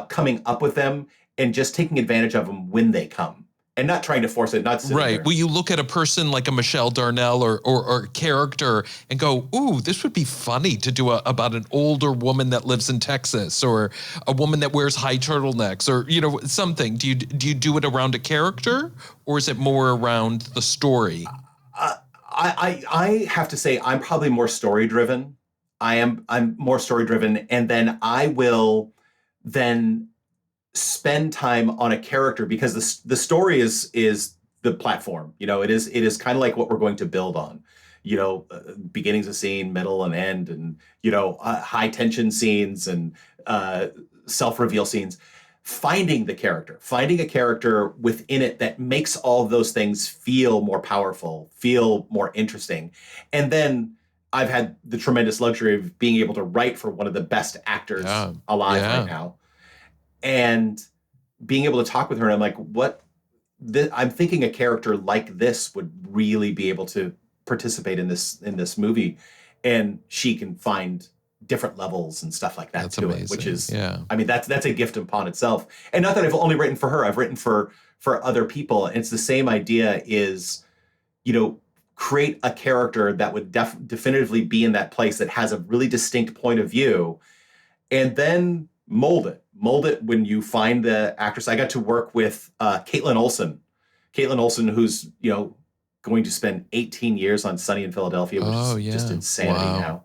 coming up with them and just taking advantage of them when they come and not trying to force it, not sitting there. Will you look at a person like a Michelle Darnell or character and go, ooh, this would be funny to do about an older woman that lives in Texas or a woman that wears high turtlenecks or, you know, something. Do you do it around a character or is it more around the story? I have to say I'm probably more story driven. I'm more story driven, and then I will then spend time on a character because the story is the platform. You know, it is kind of like what we're going to build on. You know, beginnings of scene, middle and end, and you know, high tension scenes and self reveal scenes. Finding a character within it that makes all of those things feel more powerful, feel more interesting. And then I've had the tremendous luxury of being able to write for one of the best actors alive right now. And being able to talk with her, and I'm like, I'm thinking a character like this would really be able to participate in this movie. And she can find different levels and stuff like that. That's amazing. It, which is, I mean, that's a gift upon itself. And not that I've only written for her, I've written for other people. And it's the same idea is, you know, create a character that would definitively be in that place that has a really distinct point of view and then mold it when you find the actress. I got to work with Caitlin Olsen, who's, you know, going to spend 18 years on Sunny in Philadelphia, which is just insanity now.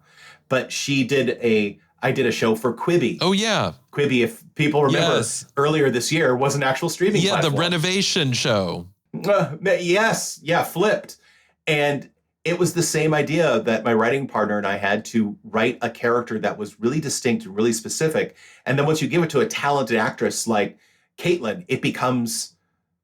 But I did a show for Quibi. Oh, yeah. Quibi, if people remember, earlier this year was an actual streaming platform. The renovation show. Yes. Yeah, Flipped. And it was the same idea that my writing partner and I had to write a character that was really distinct and really specific. And then once you give it to a talented actress like Caitlin, it becomes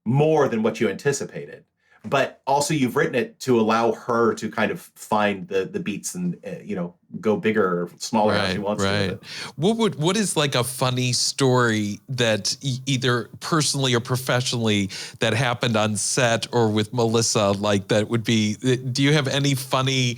more than what you anticipated. But also you've written it to allow her to kind of find the beats and, you know, go bigger or smaller as she wants to. What is like a funny story that either personally or professionally that happened on set or with Melissa, like that would be, do you have any funny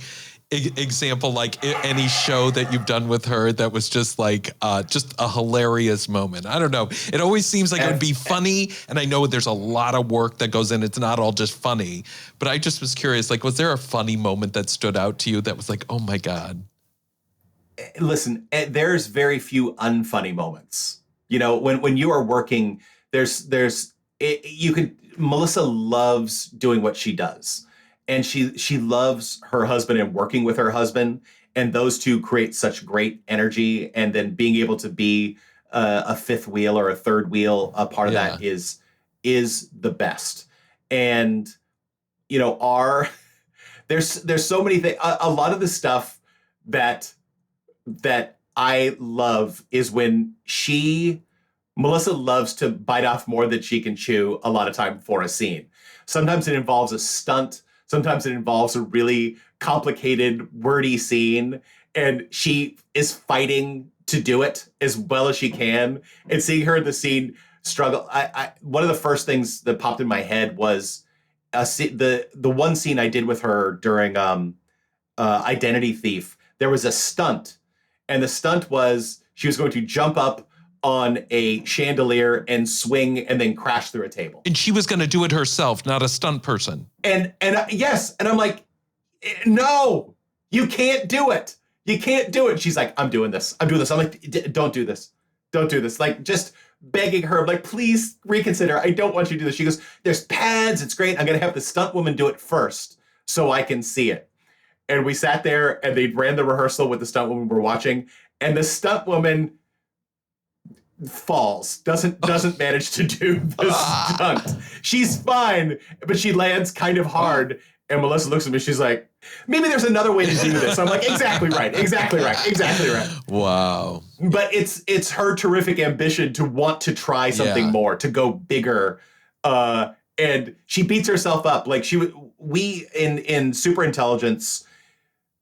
example, like any show that you've done with her that was just like just a hilarious moment? I don't know. It always seems like it would be funny, and I know there's a lot of work that goes in. It's not all just funny, but I just was curious, like, was there a funny moment that stood out to you that was like, oh my God? Listen, there's very few unfunny moments. You know, when you are working, Melissa loves doing what she does. And she loves her husband and working with her husband. And those two create such great energy. And then being able to be a fifth wheel or a third wheel, a part of that is the best. And, you know, there's so many things. A lot of the stuff that I love is when Melissa loves to bite off more than she can chew a lot of time for a scene. Sometimes it involves a stunt. Sometimes it involves a really complicated, wordy scene, and she is fighting to do it as well as she can. And seeing her in the scene struggle, one of the first things that popped in my head was the one scene I did with her during Identity Thief. There was a stunt, and the stunt was she was going to jump up on a chandelier and swing and then crash through a table. And she was going to do it herself, not a stunt person. And yes. And I'm like, no, you can't do it. You can't do it. She's like, I'm doing this. I'm like, don't do this. Don't do this. Like, just begging her, I'm like, please reconsider. I don't want you to do this. She goes, there's pads. It's great. I'm going to have the stunt woman do it first so I can see it. And we sat there and they ran the rehearsal with the stunt woman we're watching. And the stunt woman falls, doesn't manage to do the stunt. She's fine, but she lands kind of hard. And Melissa looks at me, she's like, maybe there's another way to do this. I'm like, exactly right. Wow. But it's her terrific ambition to want to try something more, to go bigger. And she beats herself up. Like we in Superintelligence,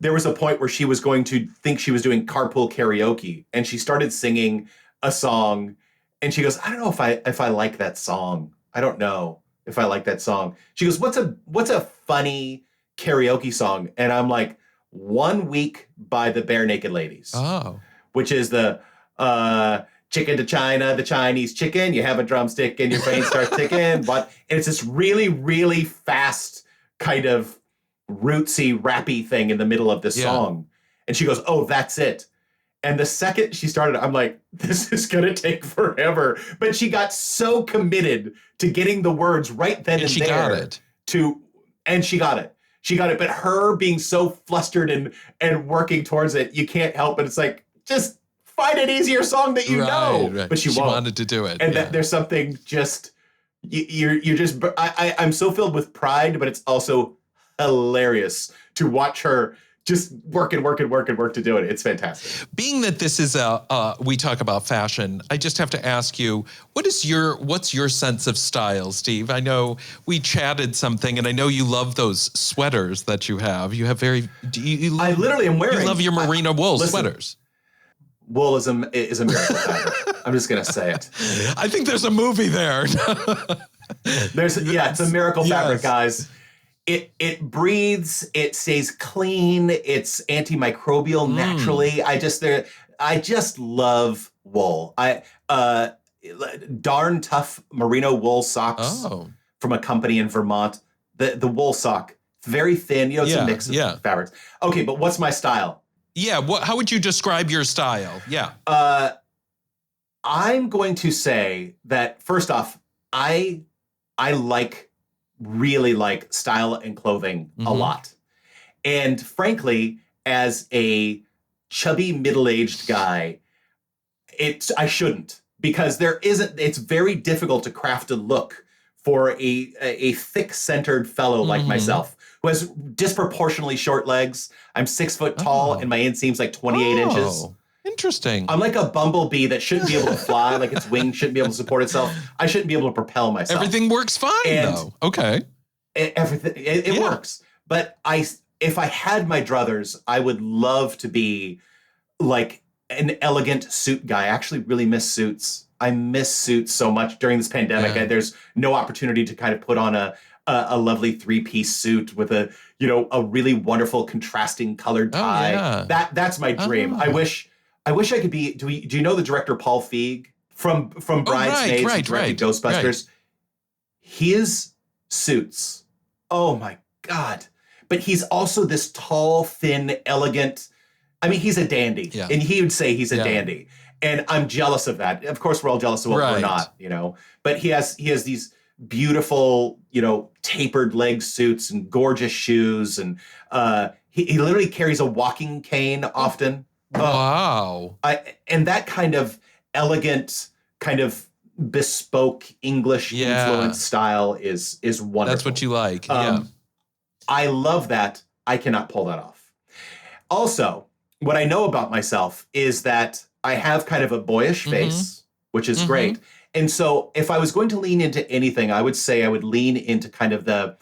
there was a point where she was going to think she was doing carpool karaoke, and she started singing a song, and she goes, I don't know if I like that song. I don't know if I like that song. She goes, what's a funny karaoke song? And I'm like, 1 Week by the Bare Naked Ladies. Oh. Which is the chicken to China, the Chinese chicken. You have a drumstick and your brain starts ticking. But and it's this really, really fast kind of rootsy, rappy thing in the middle of this song. And she goes, oh, that's it. And the second she started, I'm like, this is going to take forever. But she got so committed to getting the words right then and she there. Got it. And she got it. She got it. But her being so flustered and working towards it, you can't help but it's like, just find an easier song that you know. Right. But she won't. Wanted to do it. And that there's something just, you're just, I'm so filled with pride, but it's also hilarious to watch her just work and work and work and work to do it. It's fantastic. Being that this is we talk about fashion, I just have to ask you, what's your sense of style, Steve? I know we chatted something, and I know you love those sweaters that you have. You have I literally am wearing. You love your merino wool sweaters. Wool is a miracle fabric. I'm just gonna say it. I think there's a movie there. It's a miracle fabric, guys. It breathes, it stays clean, it's antimicrobial naturally. I just love wool. Darn tough merino wool socks from a company in Vermont. The wool sock, very thin, it's a mix of fabrics. Okay, but what's my style? Yeah, how would you describe your style? Yeah. I'm going to say that first off, I really like style and clothing a lot. And frankly, as a chubby middle-aged guy, I shouldn't, because it's very difficult to craft a look for a thick-centered fellow like myself, who has disproportionately short legs. I'm 6 foot tall and my inseam's like 28 inches. Interesting. I'm like a bumblebee that shouldn't be able to fly, like its wings shouldn't be able to support itself. I shouldn't be able to propel myself. Everything works fine, though. Okay. It works. But if I had my druthers, I would love to be like an elegant suit guy. I actually really miss suits. I miss suits so much during this pandemic. There's no opportunity to kind of put on a lovely 3-piece suit with a really wonderful contrasting colored tie. That's my dream. I wish I could be. Do you know the director Paul Feig from Bridesmaids and directed Ghostbusters? Right. His suits. Oh my God. But he's also this tall, thin, elegant. I mean, he's a dandy. Yeah. And he would say he's a dandy. And I'm jealous of that. Of course, we're all jealous of what we're not, But he has these beautiful, tapered leg suits and gorgeous shoes. And he literally carries a walking cane often. Wow. And that kind of elegant, kind of bespoke English influence style is wonderful. That's what you like. I love that. I cannot pull that off. Also, what I know about myself is that I have kind of a boyish face, which is great. And so if I was going to lean into anything, I would say I would lean into kind of the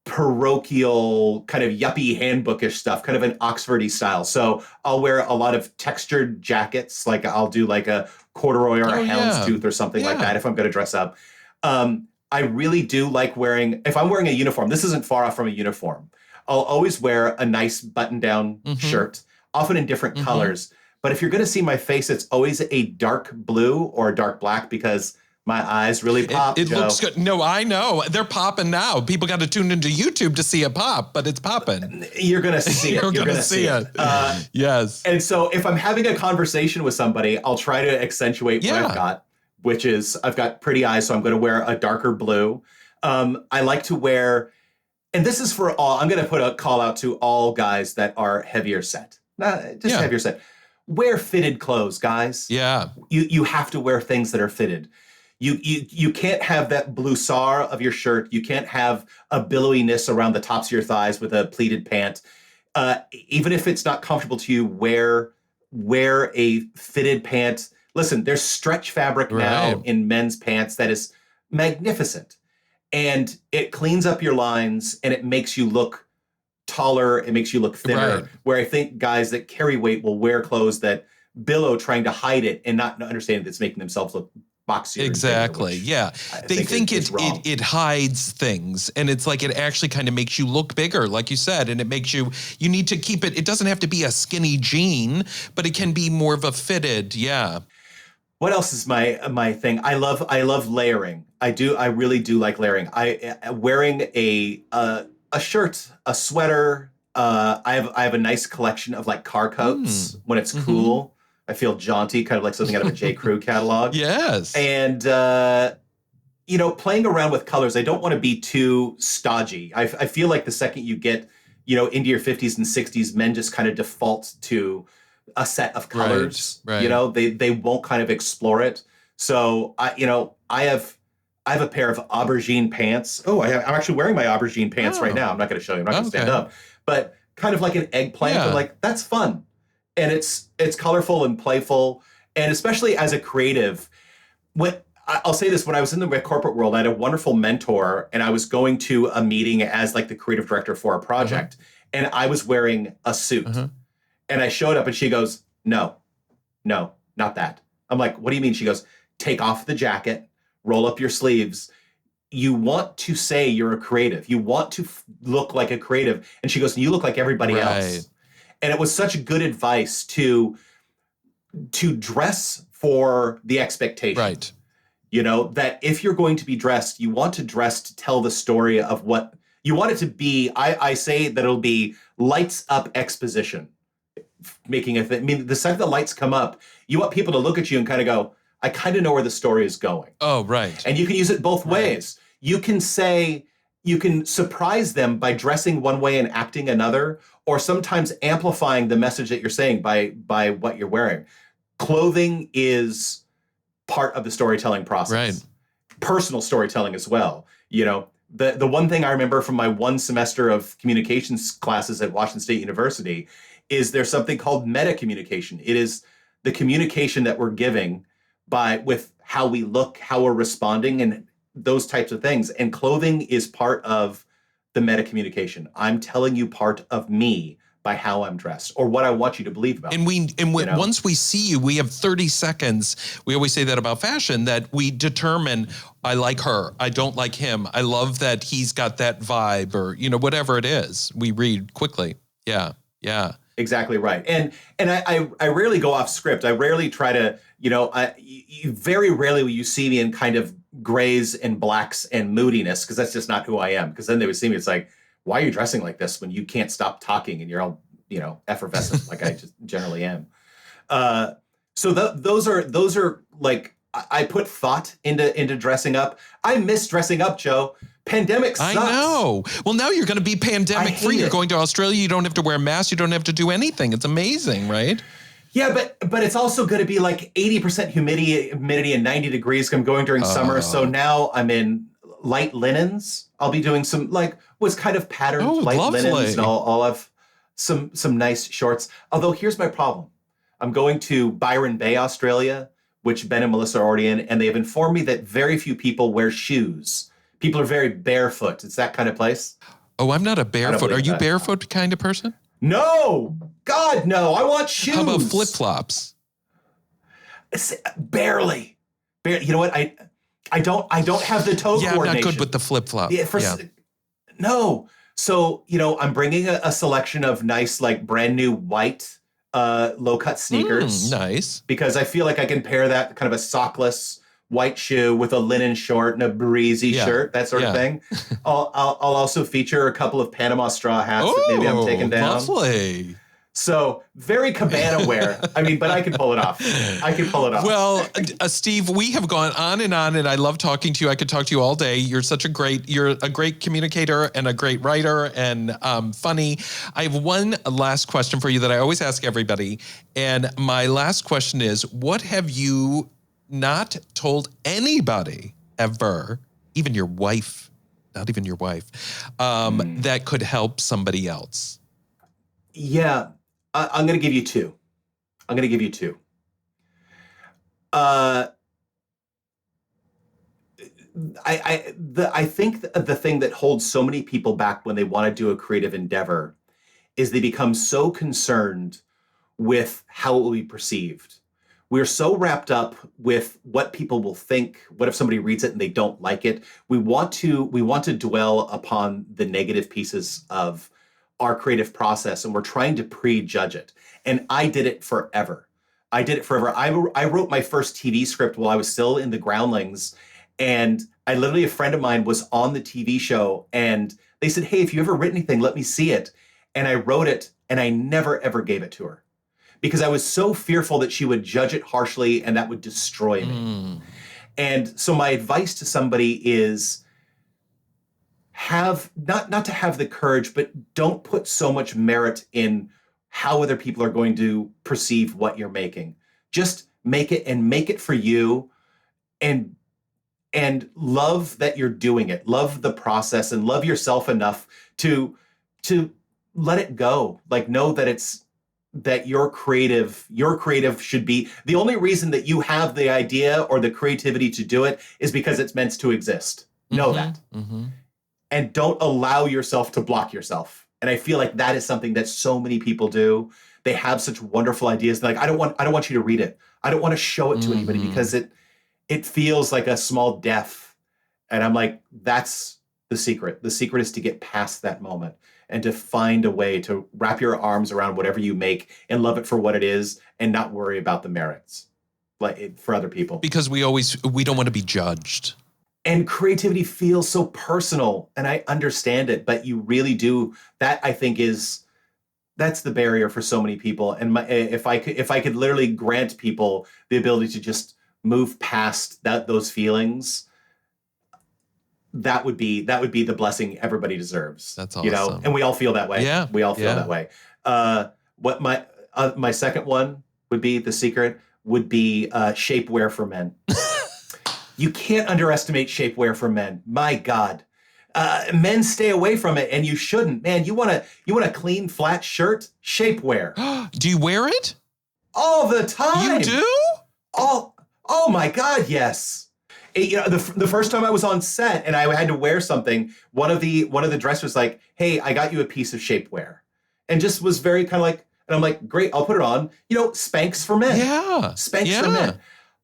parochial, kind of yuppie handbookish stuff, kind of an Oxfordy style. So I'll wear a lot of textured jackets, like I'll do like a corduroy or a houndstooth or something like that if I'm going to dress up. I really do like if I'm wearing a uniform, this isn't far off from a uniform. I'll always wear a nice button-down shirt, often in different colors. But if you're going to see my face, it's always a dark blue or a dark black because my eyes really pop. It looks good. No, I know. They're popping now. People got to tune into YouTube to see it pop, but it's popping. You're going to see it. You're going to see it. Yes. And so if I'm having a conversation with somebody, I'll try to accentuate what I've got, which is I've got pretty eyes, so I'm going to wear a darker blue. I like to wear, and this is for all, I'm going to put a call out to all guys that are heavier set. Heavier set. Wear fitted clothes, guys. Yeah. You have to wear things that are fitted. You can't have that bloussard of your shirt. You can't have a billowiness around the tops of your thighs with a pleated pant. Even if it's not comfortable to you, wear a fitted pant. Listen, there's stretch fabric now in men's pants that is magnificent. And it cleans up your lines and it makes you look taller. It makes you look thinner. Right. Where I think guys that carry weight will wear clothes that billow trying to hide it and not understanding that it's making themselves look boxier. Exactly. Yeah. They think it hides things, and it's like it actually kind of makes you look bigger, like you said, and it makes you need to keep it. It doesn't have to be a skinny jean, but it can be more of a fitted. Yeah. What else is my thing? I love layering. I really do like layering. Wearing a shirt, a sweater. I have a nice collection of like car coats when it's cool. I feel jaunty, kind of like something out of a J. Crew catalog. Yes. And, playing around with colors, I don't want to be too stodgy. I feel like the second you get, into your 50s and 60s, men just kind of default to a set of colors. Right. They won't kind of explore it. So, I have a pair of aubergine pants. Oh, I'm actually wearing my aubergine pants right now. I'm not going to show you. I'm not going to stand up. But kind of like an eggplant. Yeah. But like, that's fun. And it's colorful and playful, and especially as a creative, I'll say this, when I was in the corporate world, I had a wonderful mentor, and I was going to a meeting as like the creative director for a project, and I was wearing a suit, and I showed up, and she goes, no, not that. I'm like, what do you mean? She goes, take off the jacket, roll up your sleeves. You want to say you're a creative. You want to look like a creative. And she goes, you look like everybody else. And it was such good advice to dress for the expectation. Right. That if you're going to be dressed, you want to dress to tell the story of what you want it to be. I say that it'll be lights up exposition, making a thing. I mean, the second the lights come up, you want people to look at you and kind of go, I kind of know where the story is going. Oh, right. And you can use it both ways. You can surprise them by dressing one way and acting another, or sometimes amplifying the message that you're saying by what you're wearing. Clothing is part of the storytelling process. Right. Personal storytelling as well. The one thing I remember from my one semester of communications classes at Washington State University is there's something called meta communication. It is the communication that we're giving with how we look, how we're responding, and those types of things. And clothing is part of the meta communication. I'm telling you part of me by how I'm dressed or what I want you to believe about. And once we see you, we have 30 seconds. We always say that about fashion, that we determine, I like her, I don't like him. I love that he's got that vibe, or, whatever it is. We read quickly. Yeah. Exactly right. And I rarely go off script. I rarely try to, very rarely will you see me in kind of grays and blacks and moodiness, because that's just not who I am. Because then they would see me, it's like, why are you dressing like this when you can't stop talking and you're all, effervescent like I just generally am. So those are like, I put thought into dressing up. I miss dressing up, Joe. Pandemic sucks. I know. Well, now you're going to be pandemic free. You're going to Australia. You don't have to wear a mask. You don't have to do anything. It's amazing, right? Yeah, but it's also going to be like 80% humidity and 90 degrees. I'm going during summer. So now I'm in light linens. I'll be doing some was kind of patterned light linens, and I'll have some nice shorts. Although here's my problem. I'm going to Byron Bay, Australia, which Ben and Melissa are already in, and they have informed me that very few people wear shoes. People are very barefoot. It's that kind of place. Oh, I'm not a barefoot. Are you barefoot kind of person? No, God, no. I want shoes. How about flip-flops? Barely. You know what? I don't have the toe coordination. I'm not good with the flip-flop. No. So, I'm bringing a selection of nice, like brand new white low-cut sneakers. Nice. Because I feel like I can pair that kind of a sockless white shoe with a linen short and a breezy shirt, that sort of thing. I'll also feature a couple of Panama straw hats that maybe I'm taking down. Lovely. So very cabana wear. I mean, but I can pull it off. Well, Steve, we have gone on, and I love talking to you. I could talk to you all day. You're a great communicator and a great writer and funny. I have one last question for you that I always ask everybody. And my last question is, what have you not told anybody ever, even your wife, not even your wife, that could help somebody else? Yeah, I'm going to give you two. I think the thing that holds so many people back when they want to do a creative endeavor is they become so concerned with how it will be perceived. We're so wrapped up with what people will think. What if somebody reads it and they don't like it? We want to dwell upon the negative pieces of our creative process, and we're trying to prejudge it. And I did it forever. I wrote my first TV script while I was still in the Groundlings, and a friend of mine was on the TV show, and they said, "Hey, if you ever written anything, let me see it." And I wrote it, and I never ever gave it to her because I was so fearful that she would judge it harshly and that would destroy me. And so my advice to somebody is have not to have the courage, but don't put so much merit in how other people are going to perceive what you're making. Just make it, and make it for you, and love that you're doing it. Love the process and love yourself enough to let it go. Like, know that you're creative should be the only reason that you have the idea or the creativity to do it is because it's meant to exist. Know that. And don't allow yourself to block yourself. And I feel like that is something that so many people do. They have such wonderful ideas. They're like, I don't want you to read it. I don't want to show it to anybody because it feels like a small death. And I'm like, that's the secret. The secret is to get past that moment and to find a way to wrap your arms around whatever you make and love it for what it is and not worry about the merits for other people. Because we don't want to be judged. And creativity feels so personal, and I understand it, but you really do. That, I think, that's the barrier for so many people. And if I could literally grant people the ability to just move past those feelings, that would be the blessing everybody deserves. That's awesome. And we all feel that way. Yeah, we all feel that way. What my second one would be, the secret would be shapewear for men. You can't underestimate shapewear for men. My God. Men stay away from it, and you shouldn't. Man, you want a clean, flat shirt? Shapewear. Do you wear it? All the time. You do? Oh my God, yes. The first time I was on set and I had to wear something, one of the dressers was like, "Hey, I got you a piece of shapewear," and just was very kind of like, and I'm like, "Great, I'll put it on." Spanx for men. Yeah. Spanx for men.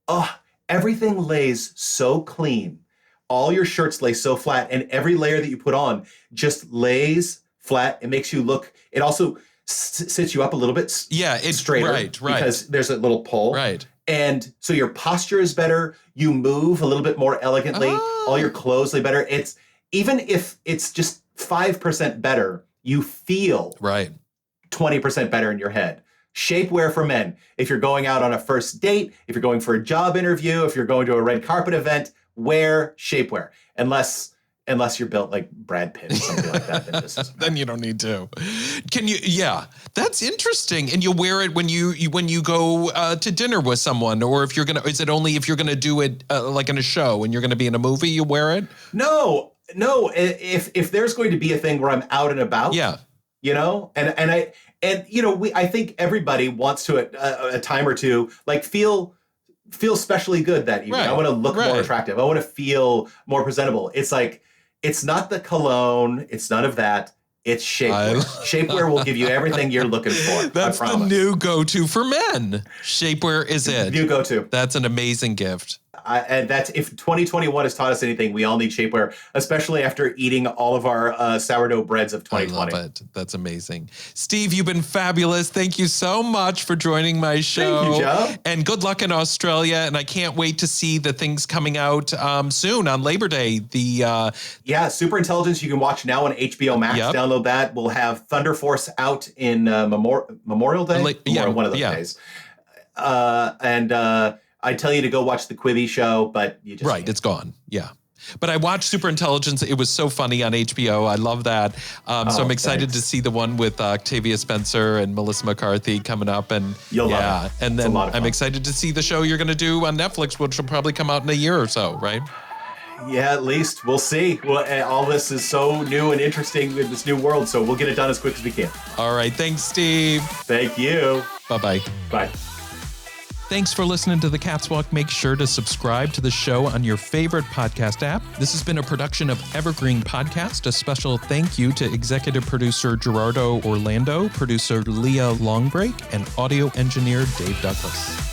Oh, everything lays so clean. All your shirts lay so flat, and every layer that you put on just lays flat. It makes you look. It also sits you up a little bit. It's straighter, right, because there's a little pull, right. And so your posture is better. You move a little bit more elegantly. All your clothes lay better. It's even if it's just 5% better, you feel 20% better in your head. Shapewear for men. If you're going out on a first date, if you're going for a job interview, if you're going to a red carpet event, wear shapewear. Unless you're built like Brad Pitt or something like that. Then you don't need to. Can you? Yeah, that's interesting. And you wear it when you go to dinner with someone, or if you're gonna. Is it only if you're gonna do it like in a show and you're gonna be in a movie? You wear it? No. If there's going to be a thing where I'm out and about, I think everybody wants to a time or two like feel specially good that evening. I want to look more attractive. I want to feel more presentable. It's like, it's not the cologne. It's none of that. It's shapewear. Shapewear will give you everything you're looking for. That's the new go-to for men. Shapewear is it. New go-to. That's an amazing gift. And that's, if 2021 has taught us anything, we all need shapewear, especially after eating all of our sourdough breads of 2020. I love it. That's amazing. Steve, you've been fabulous. Thank you so much for joining my show. Thank you, Joe. And good luck in Australia. And I can't wait to see the things coming out soon on Labor Day. Super Intelligence you can watch now on HBO Max. Yep. Download that. We'll have Thunder Force out in Memorial Day. One of those days. I tell you to go watch the Quibi show, but you just can't. It's gone. Yeah. But I watched Super Intelligence. It was so funny on HBO. I love that. So I'm excited to see the one with Octavia Spencer and Melissa McCarthy coming up. And you'll love it. And then I'm excited to see the show you're going to do on Netflix, which will probably come out in a year or so, right? Yeah, at least. We'll see. All this is so new and interesting in this new world, so we'll get it done as quick as we can. All right. Thanks, Steve. Thank you. Bye-bye. Bye. Thanks for listening to the Katz Walk. Make sure to subscribe to the show on your favorite podcast app. This has been a production of Evergreen Podcast. A special thank you to executive producer Gerardo Orlando, producer Leah Longbreak, and audio engineer Dave Douglas.